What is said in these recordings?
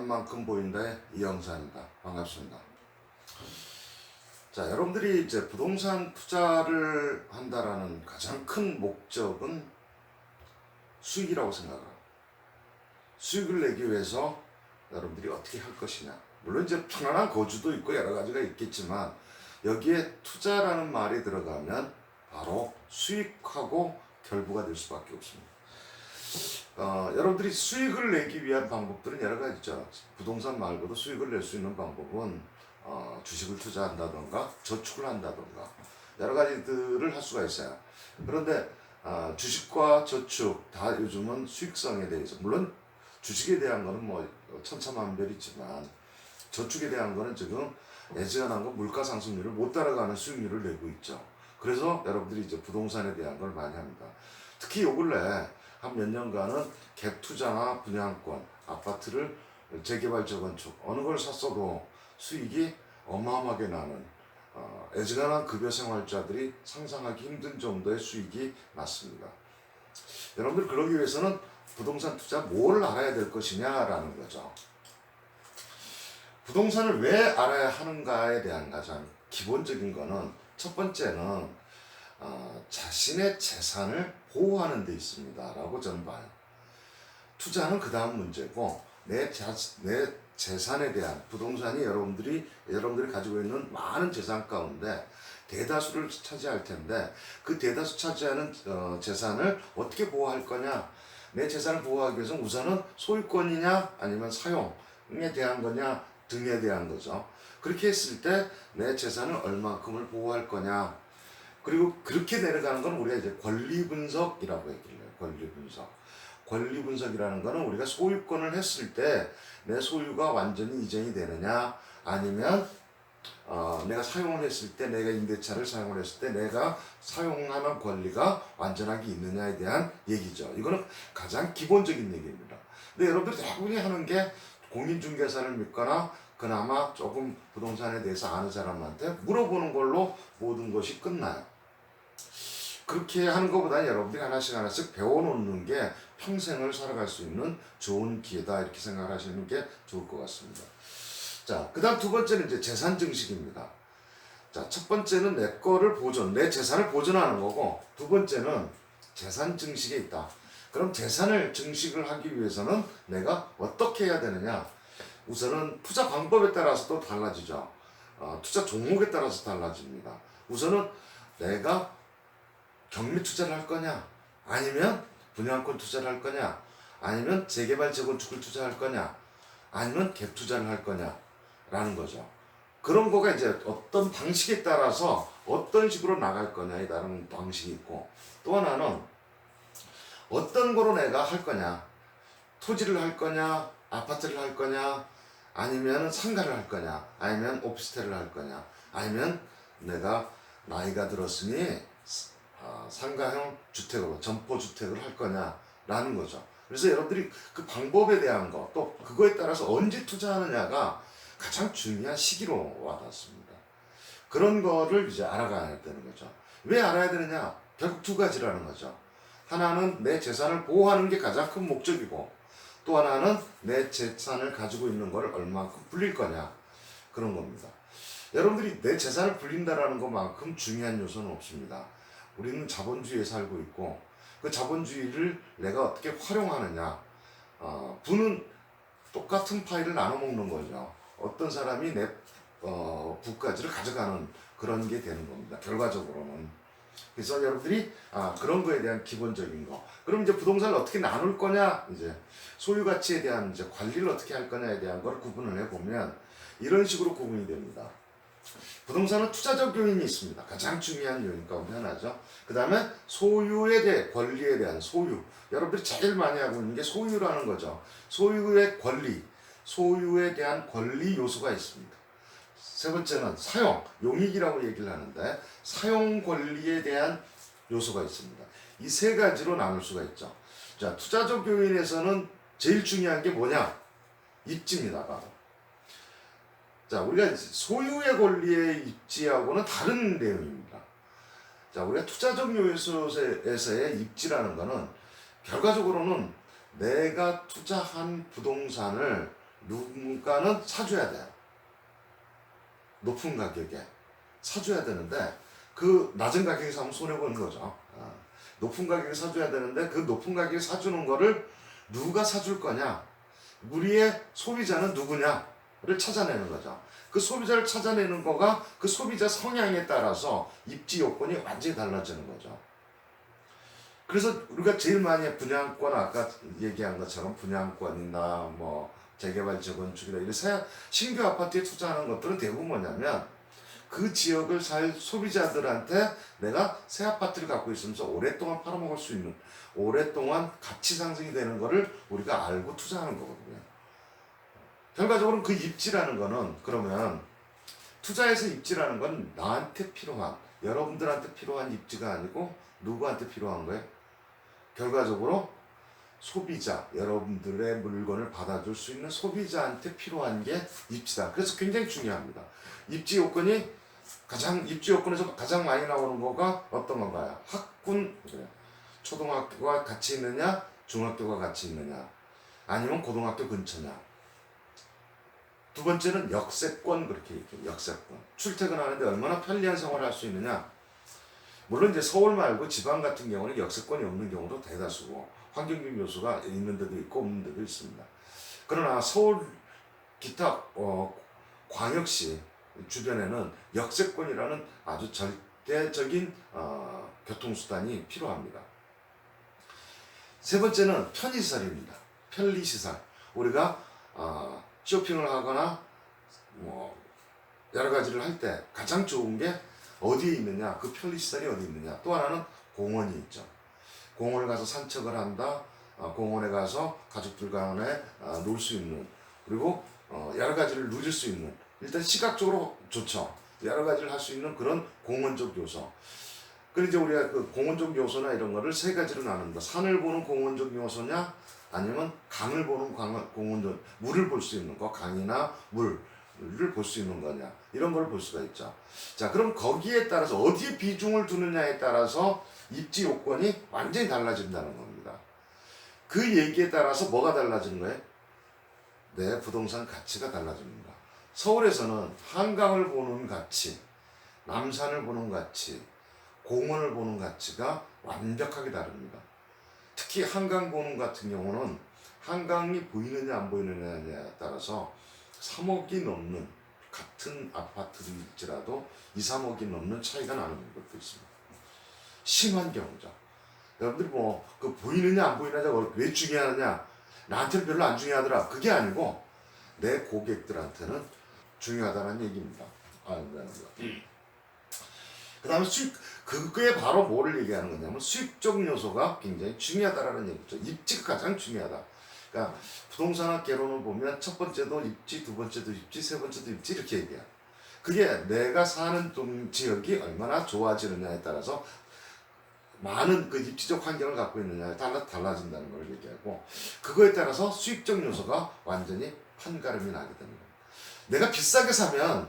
아는 만큼 보인다의 이영사입니다. 반갑습니다. 자, 여러분들이 이제 부동산 투자를 한다라는 가장 큰 목적은 수익이라고 생각합니다. 수익을 내기 위해서 여러분들이 어떻게 할 것이냐. 물론 이제 편안한 거주도 있고 여러 가지가 있겠지만 여기에 투자라는 말이 들어가면 바로 수익하고 결부가 될 수밖에 없습니다. 여러분들이 수익을 내기 위한 방법들은 여러 가지 있죠. 부동산 말고도 수익을 낼 수 있는 방법은 주식을 투자한다던가 저축을 한다던가 여러 가지들을 할 수가 있어요. 그런데 주식과 저축 다 요즘은 수익성에 대해서, 물론 주식에 대한 거는 뭐 천차만별이지만 저축에 대한 거는 지금 애지간한 거 물가 상승률을 못 따라가는 수익률을 내고 있죠. 그래서 여러분들이 이제 부동산에 대한 걸 많이 합니다. 특히 요 근래 한 몇 년간은 갭 투자나 분양권, 아파트를 재개발 재건축 어느 걸 샀어도 수익이 어마어마하게 나는 애지간한 급여 생활자들이 상상하기 힘든 정도의 수익이 났습니다. 여러분들 그러기 위해서는 부동산 투자 뭘 알아야 될 것이냐라는 거죠. 부동산을 왜 알아야 하는가에 대한 가장 기본적인 거는 첫 번째는 자신의 재산을 보호하는 데 있습니다 라고 저는 봐요. 투자는 그 다음 문제고 내 재산에 대한, 부동산이 여러분들이 가지고 있는 많은 재산 가운데 대다수를 차지할 텐데 그 대다수 차지하는 재산을 어떻게 보호할 거냐. 내 재산을 보호하기 위해서는 우선은 소유권이냐 아니면 사용에 대한 거냐 등에 대한 거죠. 그렇게 했을 때 내 재산을 얼마큼을 보호할 거냐. 그리고 그렇게 내려가는 건 우리가 이제 권리 분석이라고 얘기를 해요. 권리 분석. 권리 분석이라는 거는 우리가 소유권을 했을 때 내 소유가 완전히 이전이 되느냐, 아니면 내가 사용을 했을 때, 내가 임대차를 사용을 했을 때 내가 사용하는 권리가 완전하게 있느냐에 대한 얘기죠. 이거는 가장 기본적인 얘기입니다. 근데 여러분들이 대부분이 하는 게 공인중개사를 믿거나 그나마 조금 부동산에 대해서 아는 사람한테 물어보는 걸로 모든 것이 끝나요. 그렇게 하는 것보다는 여러분들이 하나씩 배워놓는 게 평생을 살아갈 수 있는 좋은 기회다, 이렇게 생각하시는 게 좋을 것 같습니다. 자, 그 다음 두 번째는 이제 재산 증식입니다. 자, 첫 번째는 내 거를 내 재산을 보존하는 거고, 두 번째는 재산 증식에 있다. 그럼 재산을 증식을 하기 위해서는 내가 어떻게 해야 되느냐? 우선은 투자 방법에 따라서도 달라지죠. 투자 종목에 따라서 달라집니다. 우선은 내가 경매 투자를 할 거냐, 아니면 분양권 투자를 할 거냐, 아니면 재개발 재건축을 투자할 거냐, 아니면 갭 투자를 할 거냐 라는 거죠. 그런 거가 이제 어떤 방식에 따라서 어떤 식으로 나갈 거냐에 따른 방식이 있고, 또 하나는 어떤 거로 내가 할 거냐, 토지를 할 거냐, 아파트를 할 거냐, 아니면 상가를 할 거냐, 아니면 오피스텔을 할 거냐, 아니면 내가 나이가 들었으니 상가형 주택으로 점포주택을 할 거냐라는 거죠. 그래서 여러분들이 그 방법에 대한 거, 또 그거에 따라서 언제 투자하느냐가 가장 중요한 시기로 와닿습니다. 그런 거를 이제 알아가야 되는 거죠. 왜 알아야 되느냐? 결국 두 가지라는 거죠. 하나는 내 재산을 보호하는 게 가장 큰 목적이고, 또 하나는 내 재산을 가지고 있는 걸 얼마큼 불릴 거냐, 그런 겁니다. 여러분들이 내 재산을 불린다라는 것만큼 중요한 요소는 없습니다. 우리는 자본주의에 살고 있고, 그 자본주의를 내가 어떻게 활용하느냐, 부는 똑같은 파이를 나눠 먹는 거죠. 어떤 사람이 내 부까지를 가져가는 그런 게 되는 겁니다, 결과적으로는. 그래서 여러분들이 그런 거에 대한 기본적인 거. 그럼 이제 부동산을 어떻게 나눌 거냐, 이제 소유 가치에 대한 이제 관리를 어떻게 할 거냐에 대한 걸 구분을 해보면 이런 식으로 구분이 됩니다. 부동산은 투자적 요인이 있습니다. 가장 중요한 요인 가운데 하나죠. 그 다음에 소유에 대해, 권리에 대한 소유. 여러분들이 제일 많이 하고 있는 게 소유라는 거죠. 소유의 권리, 소유에 대한 권리 요소가 있습니다. 세 번째는 사용, 용익이라고 얘기를 하는데 사용 권리에 대한 요소가 있습니다. 이 세 가지로 나눌 수가 있죠. 자, 투자적 요인에서는 제일 중요한 게 뭐냐? 입지입니다, 바로. 자, 우리가 소유의 권리의 입지하고는 다른 내용입니다. 자, 우리가 투자적 요소에서의 입지라는 거는 결과적으로는 내가 투자한 부동산을 누군가는 사줘야 돼요. 높은 가격에 사줘야 되는데 그 낮은 가격에 사면 손해보는 거죠. 높은 가격에 사줘야 되는데 그 높은 가격에 사주는 거를 누가 사줄 거냐, 우리의 소비자는 누구냐를 찾아내는 거죠. 그 소비자를 찾아내는 거가 그 소비자 성향에 따라서 입지 요건이 완전히 달라지는 거죠. 그래서 우리가 제일 많이 분양권, 아까 얘기한 것처럼 분양권이나 뭐 재개발 재건축이나 이런 신규 아파트에 투자하는 것들은 대부분 뭐냐면 그 지역을 살 소비자들한테 내가 새 아파트를 갖고 있으면서 오랫동안 팔아먹을 수 있는, 오랫동안 가치 상승이 되는 거를 우리가 알고 투자하는 거거든요. 결과적으로는 그 입지라는 거는, 그러면 투자해서 입지라는 건 나한테 필요한, 여러분들한테 필요한 입지가 아니고 누구한테 필요한 거예요? 결과적으로 소비자, 여러분들의 물건을 받아줄 수 있는 소비자한테 필요한 게 입지다. 그래서 굉장히 중요합니다. 입지 요건이 입지 요건에서 가장 많이 나오는 거가 어떤 건가요? 학군, 초등학교가 같이 있느냐, 중학교가 같이 있느냐, 아니면 고등학교 근처냐. 두 번째는 역세권, 그렇게 얘기해요. 역세권. 출퇴근하는데 얼마나 편리한 생활을 할 수 있느냐. 물론 이제 서울 말고 지방 같은 경우는 역세권이 없는 경우도 대다수고 환경적 요소가 있는 데도 있고 없는 데도 있습니다. 그러나 서울 기타 광역시 주변에는 역세권이라는 아주 절대적인 교통수단이 필요합니다. 세 번째는 편의시설입니다. 편리시설. 우리가 쇼핑을 하거나 뭐 여러 가지를 할 때 가장 좋은 게 어디에 있느냐, 그 편리시설이 어디 있느냐. 또 하나는 공원이 있죠. 공원을 가서 산책을 한다, 공원에 가서 가족들 간에 놀 수 있는, 그리고 여러 가지를 누릴 수 있는, 일단 시각적으로 좋죠. 여러 가지를 할 수 있는 그런 공원적 요소. 그리고 이제 우리가 그 공원적 요소나 이런 거를 세 가지로 나눈다. 산을 보는 공원적 요소냐, 아니면 강을 보는 공원적, 물을 볼 수 있는 거, 강이나 물을 볼 수 있는 거냐, 이런 걸 볼 수가 있죠. 자, 그럼 거기에 따라서 어디에 비중을 두느냐에 따라서 입지 요건이 완전히 달라진다는 겁니다. 그 얘기에 따라서 뭐가 달라지는 거예요? 내 부동산 가치가 달라집니다. 서울에서는 한강을 보는 가치, 남산을 보는 가치, 공원을 보는 가치가 완벽하게 다릅니다. 특히 한강 보는 같은 경우는 한강이 보이느냐 안 보이느냐에 따라서 3억이 넘는, 같은 아파트일지라도 2, 3억이 넘는 차이가 나는 것도 있습니다. 심한 경우죠. 여러분들이 그 보이느냐 안 보이느냐가 왜 중요하느냐, 나한테는 별로 안 중요하더라, 그게 아니고 내 고객들한테는 중요하다는 얘기입니다. 그 다음에 그게 바로 뭐를 얘기하는 거냐면 수익적 요소가 굉장히 중요하다라는 얘기죠. 입지가 가장 중요하다. 그러니까 부동산학개론을 보면 첫 번째도 입지, 두 번째도 입지, 세 번째도 입지, 이렇게 얘기해요. 그게 내가 사는 지역이 얼마나 좋아지느냐에 따라서 많은 그 입지적 환경을 갖고 있느냐에 따라 달라진다는 걸 얘기하고, 그거에 따라서 수익적 요소가 완전히 판가름이 나게 됩니다. 내가 비싸게 사면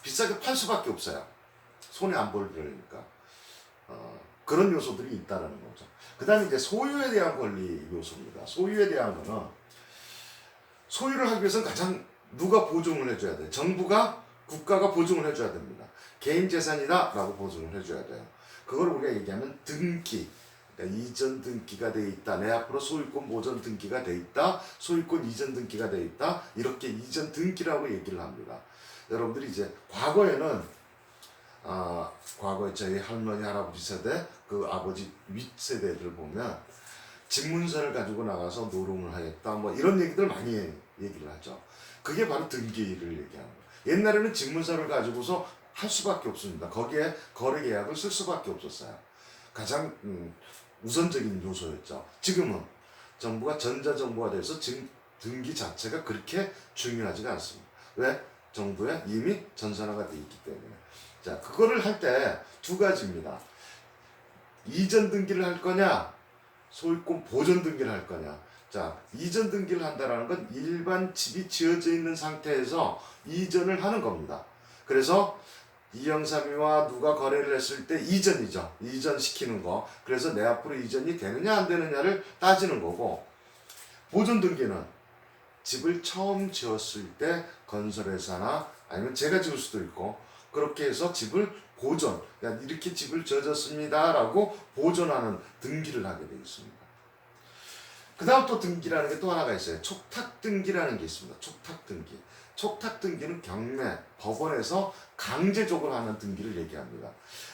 비싸게 팔 수밖에 없어요. 손에 안 보이려니까. 그런 요소들이 있다는 거죠. 그 다음에 이제 소유에 대한 권리 요소입니다. 소유에 대한 거는, 소유를 하기 위해서는 가장 누가 보증을 해줘야 돼요? 정부가, 국가가 보증을 해줘야 됩니다. 개인 재산이다 라고 보증을 해줘야 돼요. 그걸 우리가 얘기하면 등기, 그러니까 이전 등기가 돼 있다, 내 앞으로 소유권 보전 등기가 돼 있다, 소유권 이전 등기가 돼 있다, 이렇게 이전 등기라고 얘기를 합니다. 여러분들이 이제 과거에는 과거에 저희 할머니 할아버지 세대, 그 아버지 윗세대들 보면 집문서를 가지고 나가서 노름을 하였다, 뭐 이런 얘기들 많이 얘기를 하죠. 그게 바로 등기를 얘기하는 거예요. 옛날에는 집문서를 가지고서 할 수밖에 없습니다. 거기에 거래 계약을 쓸 수밖에 없었어요. 가장 우선적인 요소였죠. 지금은 정부가 전자정부가 돼서 등기 자체가 그렇게 중요하지가 않습니다. 왜? 정부에 이미 전산화가 되어 있기 때문에. 자, 그거를 할 때 두 가지입니다. 이전 등기를 할 거냐, 소유권 보존 등기를 할 거냐. 자, 이전 등기를 한다는 건 일반 집이 지어져 있는 상태에서 이전을 하는 겁니다. 그래서 이영삼이와 누가 거래를 했을 때 이전이죠. 이전시키는 거. 그래서 내 앞으로 이전이 되느냐 안 되느냐를 따지는 거고, 보존 등기는 집을 처음 지었을 때 건설회사나 아니면 제가 지을 수도 있고 그렇게 해서 집을 보존, 그러니까 이렇게 집을 지어졌습니다라고 보존하는 등기를 하게 되어 있습니다. 그 다음 또 등기라는 게 또 하나가 있어요. 촉탁등기라는 게 있습니다. 촉탁등기. 촉탁등기는 경매, 법원에서 강제적으로 하는 등기를 얘기합니다.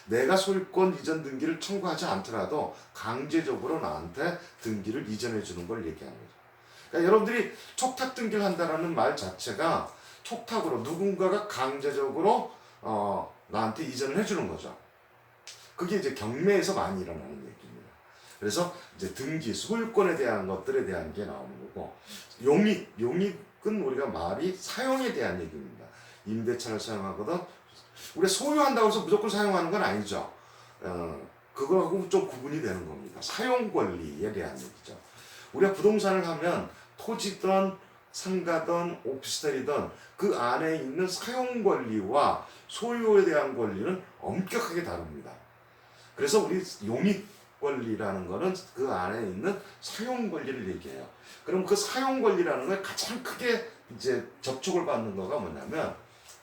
내가 소유권 이전 등기를 청구하지 않더라도 강제적으로 나한테 등기를 이전해 주는 걸 얘기합니다. 그러니까 여러분들이 촉탁등기를 한다는 말 자체가 촉탁으로 누군가가 강제적으로 나한테 이전을 해주는 거죠. 그게 이제 경매에서 많이 일어나는 얘기입니다. 그래서 이제 등기, 소유권에 대한 것들에 대한 게 나오는 거고, 용익은 우리가 말이 사용에 대한 얘기입니다. 임대차를 사용하거든, 우리가 소유한다고 해서 무조건 사용하는 건 아니죠. 그거하고 좀 구분이 되는 겁니다. 사용 권리에 대한 얘기죠. 우리가 부동산을 하면 토지든 상가든 오피스텔이든 그 안에 있는 사용 권리와 소유에 대한 권리는 엄격하게 다릅니다. 그래서 우리 용익 권리라는 거는 그 안에 있는 사용 권리를 얘기해요. 그럼 그 사용 권리라는 걸 가장 크게 이제 접촉을 받는 거가 뭐냐면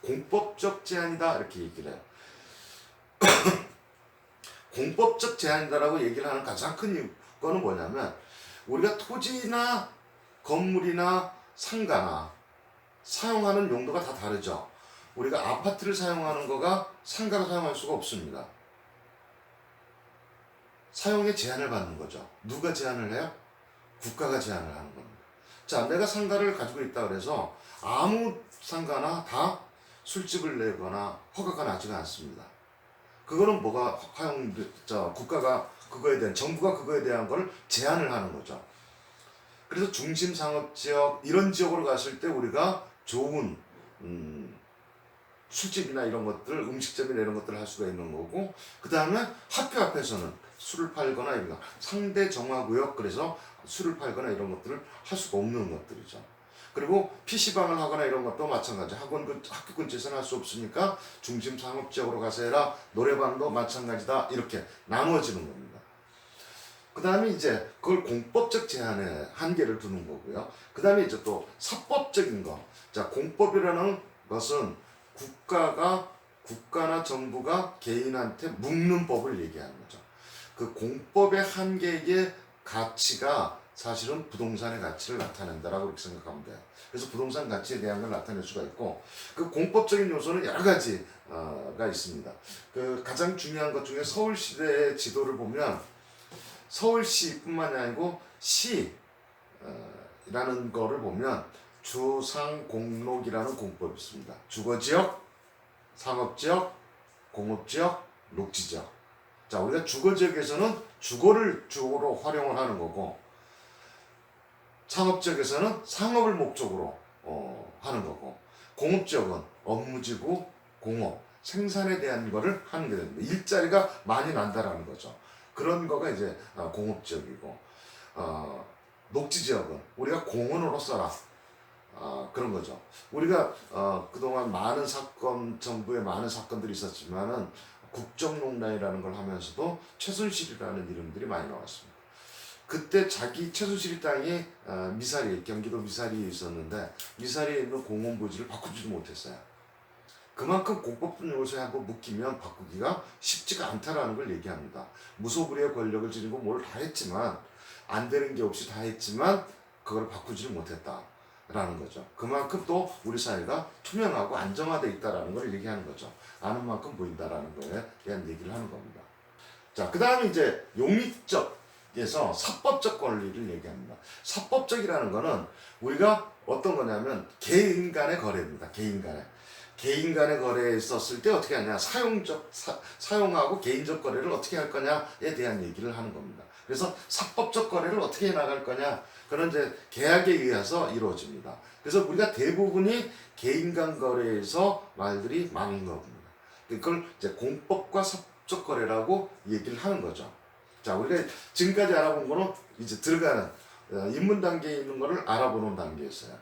공법적 제한이다 이렇게 얘기를 해요. 공법적 제한이다라고 얘기를 하는 가장 큰 이유는 뭐냐면 우리가 토지나 건물이나 상가나 사용하는 용도가 다 다르죠. 우리가 아파트를 사용하는 거가 상가로 사용할 수가 없습니다. 사용에 제한을 받는 거죠. 누가 제한을 해요? 국가가 제한을 하는 겁니다. 자, 내가 상가를 가지고 있다 그래서 아무 상가나 다 술집을 내거나 허가가 나지가 않습니다. 그거는 뭐가 국가가 그거에 대한, 정부가 그거에 대한 걸 제한을 하는 거죠. 그래서 중심 상업지역 이런 지역으로 갔을 때 우리가 좋은 술집이나 이런 것들, 음식점이나 이런 것들을 할 수가 있는 거고, 그 다음에 학교 앞에서는 술을 팔거나 이런 거, 상대 정화구역, 그래서 술을 팔거나 이런 것들을 할 수가 없는 것들이죠. 그리고 PC방을 하거나 이런 것도 마찬가지. 학교 근처에서는 할 수 없으니까 중심 상업지역으로 가서 해라. 노래방도 마찬가지다. 이렇게 나누어지는 겁니다. 그 다음에 이제 그걸 공법적 제한에 한계를 두는 거고요. 그 다음에 이제 또 사법적인 거. 자, 공법이라는 것은 국가나 정부가 개인한테 묵는 법을 얘기하는 거죠. 그 공법의 한계의 가치가 사실은 부동산의 가치를 나타낸다라고 이렇게 생각하면 돼요. 그래서 부동산 가치에 대한 걸 나타낼 수가 있고, 그 공법적인 요소는 여러 가지가 있습니다. 그 가장 중요한 것 중에 서울시대의 지도를 보면 서울시뿐만이 아니고 시라는 거를 보면 주상공록이라는 공법이 있습니다. 주거지역, 상업지역, 공업지역, 녹지지역. 자, 우리가 주거지역에서는 주거를 주로 활용을 하는 거고, 상업지역에서는 상업을 목적으로 하는 거고, 공업지역은 업무지구, 공업, 생산에 대한 거를 하는 게 됩니다. 일자리가 많이 난다라는 거죠. 그런 거가 이제 공업지역이고, 녹지지역은 우리가 공원으로 써라. 그런 거죠. 우리가 그동안 많은 사건, 정부에 많은 사건들이 있었지만은 국정농단이라는 걸 하면서도 최순실이라는 이름들이 많이 나왔습니다. 그때 자기 최순실이 땅이 경기도 미사리에 있었는데 미사리에 있는 공원 부지를 바꾸지도 못했어요. 그만큼 공법적 요소에 한번 묶이면 바꾸기가 쉽지가 않다라는 걸 얘기합니다. 무소불위의 권력을 지니고 뭘 다 했지만 안 되는 게 없이 다 했지만 그걸 바꾸지를 못했다라는 거죠. 그만큼 또 우리 사회가 투명하고 안정화되어 있다라는 걸 얘기하는 거죠. 아는 만큼 보인다라는 거에 대한 얘기를 하는 겁니다. 자, 그 다음에 이제 용익적에서 사법적 권리를 얘기합니다. 사법적이라는 거는 우리가 어떤 거냐면 개인 간의 거래입니다. 개인 간의 거래에 있었을 때 어떻게 하냐, 사용하고 개인적 거래를 어떻게 할 거냐에 대한 얘기를 하는 겁니다. 그래서 사법적 거래를 어떻게 나갈 거냐, 그런 이제 계약에 의해서 이루어집니다. 그래서 우리가 대부분이 개인 간 거래에서 말들이 많은 겁니다. 그걸 이제 공법과 사법적 거래라고 얘기를 하는 거죠. 자, 우리가 지금까지 알아본 거는 이제 들어가는 입문 단계에 있는 거를 알아보는 단계였어요.